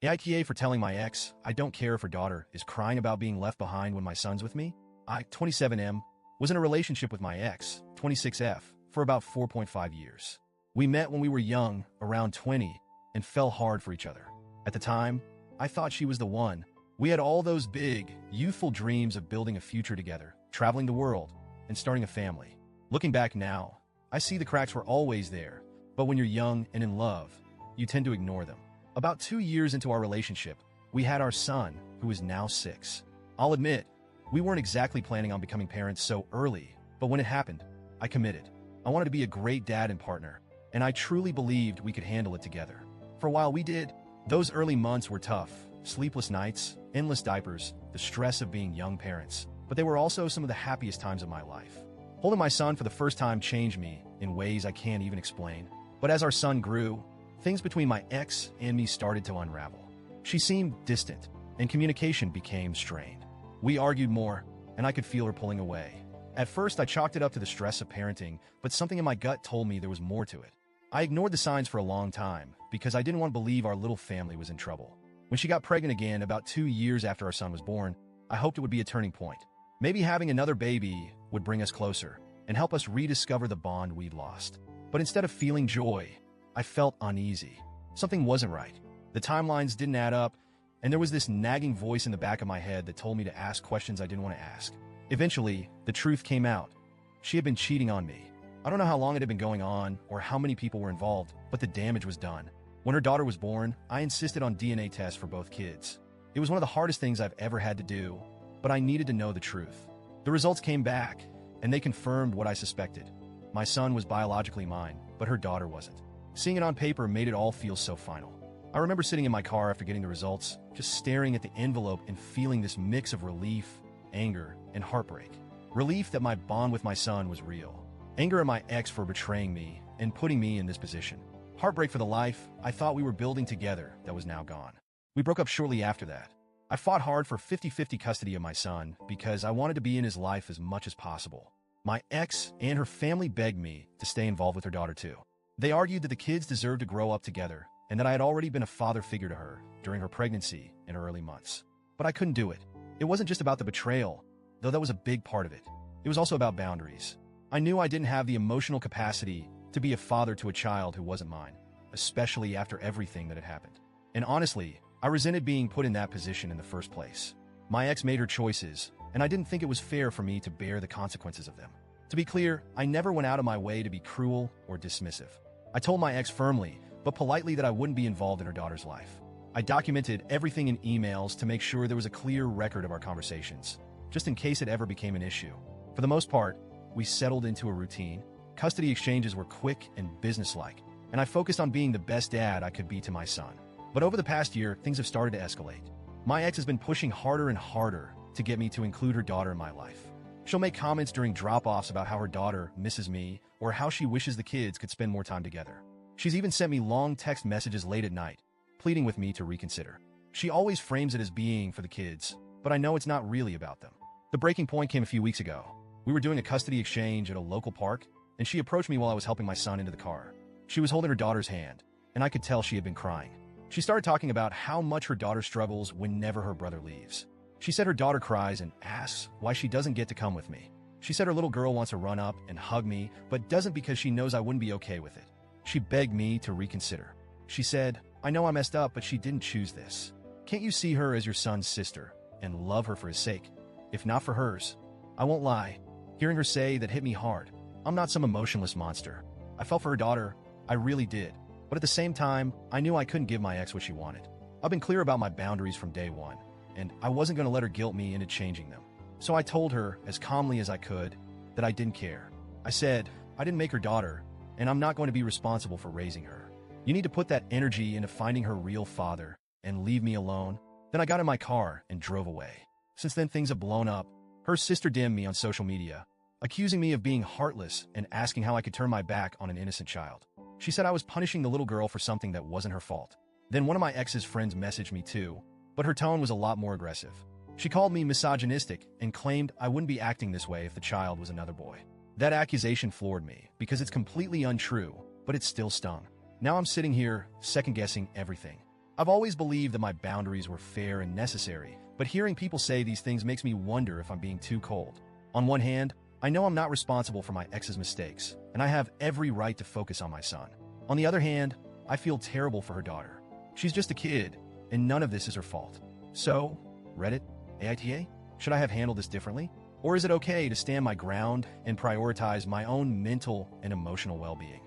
AITA for telling my ex I don't care if her daughter is crying about being left behind when my son's with me. I, 27M, was in a relationship with my ex, 26F, for about 4.5 years. We met when we were young, around 20, and fell hard for each other. At the time, I thought she was the one. We had all those big, youthful dreams of building a future together, traveling the world, and starting a family. Looking back now, I see the cracks were always there, but when you're young and in love, you tend to ignore them. About 2 years into our relationship, we had our son, who is now 6. I'll admit, we weren't exactly planning on becoming parents so early, but when it happened, I committed. I wanted to be a great dad and partner, and I truly believed we could handle it together. For a while we did. Those early months were tough. Sleepless nights, endless diapers, the stress of being young parents. But they were also some of the happiest times of my life. Holding my son for the first time changed me in ways I can't even explain. But as our son grew, things between my ex and me started to unravel. She seemed distant, and communication became strained. We argued more, and I could feel her pulling away. At first, I chalked it up to the stress of parenting, but something in my gut told me there was more to it. I ignored the signs for a long time because I didn't want to believe our little family was in trouble. When she got pregnant again about 2 years after our son was born, I hoped it would be a turning point. Maybe having another baby would bring us closer and help us rediscover the bond we'd lost. But instead of feeling joy, I felt uneasy. Something wasn't right. The timelines didn't add up, and there was this nagging voice in the back of my head that told me to ask questions I didn't want to ask. Eventually, the truth came out. She had been cheating on me. I don't know how long it had been going on or how many people were involved, but the damage was done. When her daughter was born, I insisted on DNA tests for both kids. It was one of the hardest things I've ever had to do, but I needed to know the truth. The results came back, and they confirmed what I suspected. My son was biologically mine, but her daughter wasn't. Seeing it on paper made it all feel so final. I remember sitting in my car after getting the results, just staring at the envelope and feeling this mix of relief, anger, and heartbreak. Relief that my bond with my son was real. Anger at my ex for betraying me and putting me in this position. Heartbreak for the life I thought we were building together that was now gone. We broke up shortly after that. I fought hard for 50-50 custody of my son because I wanted to be in his life as much as possible. My ex and her family begged me to stay involved with her daughter too. They argued that the kids deserved to grow up together and that I had already been a father figure to her during her pregnancy and her early months. But I couldn't do it. It wasn't just about the betrayal, though that was a big part of it. It was also about boundaries. I knew I didn't have the emotional capacity to be a father to a child who wasn't mine, especially after everything that had happened. And honestly, I resented being put in that position in the first place. My ex made her choices, and I didn't think it was fair for me to bear the consequences of them. To be clear, I never went out of my way to be cruel or dismissive. I told my ex firmly, but politely, that I wouldn't be involved in her daughter's life. I documented everything in emails to make sure there was a clear record of our conversations, just in case it ever became an issue. For the most part, we settled into a routine. Custody exchanges were quick and businesslike, and I focused on being the best dad I could be to my son. But over the past year, things have started to escalate. My ex has been pushing harder and harder to get me to include her daughter in my life. She'll make comments during drop-offs about how her daughter misses me or how she wishes the kids could spend more time together. She's even sent me long text messages late at night, pleading with me to reconsider. She always frames it as being for the kids, but I know it's not really about them. The breaking point came a few weeks ago. We were doing a custody exchange at a local park, and she approached me while I was helping my son into the car. She was holding her daughter's hand, and I could tell she had been crying. She started talking about how much her daughter struggles whenever her brother leaves. She said her daughter cries and asks why she doesn't get to come with me. She said her little girl wants to run up and hug me, but doesn't because she knows I wouldn't be okay with it. She begged me to reconsider. She said, "I know I messed up, but she didn't choose this. Can't you see her as your son's sister and love her for his sake? If not for hers." I won't lie. Hearing her say that hit me hard. I'm not some emotionless monster. I felt for her daughter. I really did. But at the same time, I knew I couldn't give my ex what she wanted. I've been clear about my boundaries from day one, and I wasn't going to let her guilt me into changing them. So I told her, as calmly as I could, that I didn't care. I said, I didn't make her daughter, and I'm not going to be responsible for raising her. You need to put that energy into finding her real father and leave me alone. Then I got in my car and drove away. Since then, things have blown up. Her sister DM'd me on social media, accusing me of being heartless and asking how I could turn my back on an innocent child. She said I was punishing the little girl for something that wasn't her fault. Then one of my ex's friends messaged me too, but her tone was a lot more aggressive. She called me misogynistic and claimed I wouldn't be acting this way if the child was another boy. That accusation floored me because it's completely untrue, but it still stung. Now I'm sitting here second-guessing everything. I've always believed that my boundaries were fair and necessary, but hearing people say these things makes me wonder if I'm being too cold. On one hand, I know I'm not responsible for my ex's mistakes, and I have every right to focus on my son. On the other hand, I feel terrible for her daughter. She's just a kid, and none of this is her fault. So, Reddit, AITA, should I have handled this differently? Or is it okay to stand my ground and prioritize my own mental and emotional well-being?